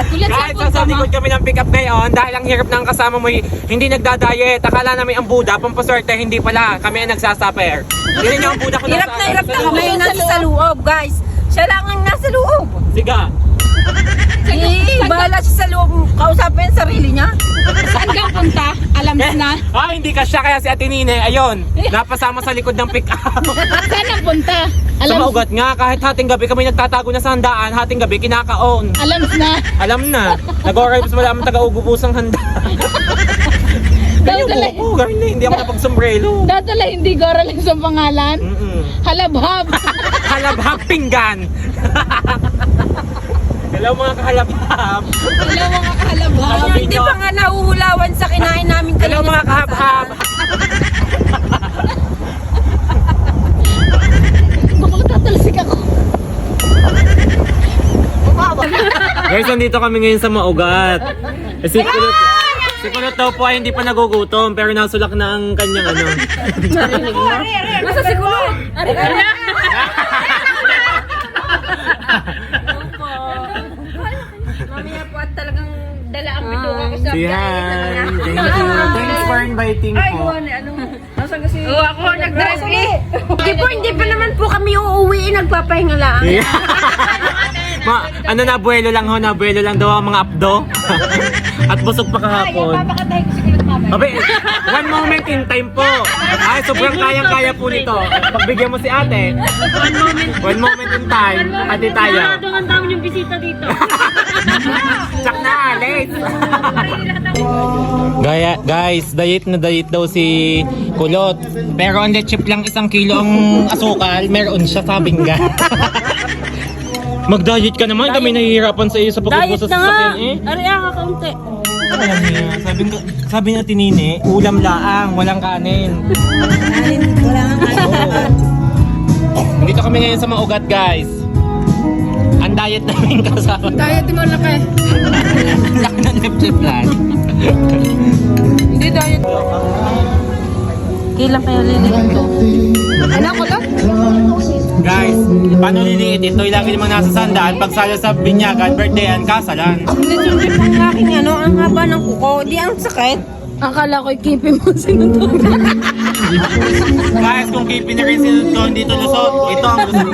Guys, sa likod kami ng pick up ngayon dahil ang hirap ng kasama mo hindi nagda-diet. Akala namin ang Buda, pampaswerte, hindi pala. Kami ang nagsasuffer. Hindi niyo ang Buda ko Hirap na hirap na kami nasa loob, guys. Siya lang ang nasa loob. Siga. Bahala siya sa loob. Kausapin ang sarili niya. Saan kang punta? Alam na. Hindi ka siya, kaya si Ate Nine, ayun, napasama sa likod ng pick up. Saan ang punta? Sa maugat nga, kahit hating gabi kami nagtatago na sa handaan, hating gabi kinakaon. Alam na. Alam na, nag-arrive sa wala taga-ugubusang handa. Ganyan ko, garne, hindi ako napagsombrelo. Dadala hindi gora lang sa pangalan. Halabhab. Halabhab pinggan. Hello mga kahalabhab. Hello mga kahalabhab. Hindi pa nga nahuhulawan sa kinain namin kanina. Hello mga kahabhab. Baka matatalsik ako. Guys, nandito kami ngayon sa maugat. Si Kulot daw po ay hindi pa nagugutom pero nasulak na ang kanyang ano. Masa si Kulot? Mamaya po at talagang dala ang bituka ko sa Sihan. Thank you. Thanks for inviting po. Nasaan kasi? Ako nag-drive eh. Hindi pa naman po kami uuwi. Nagpapahinga lang. Ano na, abuelo lang ho, nabuelo lang daw ang mga apdo. At busog pa kahapon. Papakatay ko si Kulot mamaya. Abe, one moment in time po. Ay, sobrang kayang-kaya po nito. Pagbigyan mo si ate. One moment in time. Ate tayo. Ang dami yung bisita dito. Tsak na, late. Guys, diet na diet daw si Kulot. Pero ang chip lang 1 kilo ang asukal. Meron siya, sabing ga. Mag-diet ka naman, kami nahihirapan sa iyo sa pagkukusa sa sasakyan eh. Ari ang kakaunti. Sabi na tinini, ulam laang, walang kanin. Wala nga kanin. Dito kami ngayon sa maugat, guys. Ang diet namin kasama. Diet mo laki. Laki ng lip-lip lang. Hindi diet. Kailan kayo lilihan to? Ano ko to? Guys, paano liliit ito? Lagi namang nasa sandaan. Pagsala sa binyagan, birthdayan, kasalan. Hindi pang aking ano, ang haba ng kuko. Di ang sakit. Akala ko ikipin mo sinunod. Guys, kung kipin na rin dito lusot, ito ang lusot.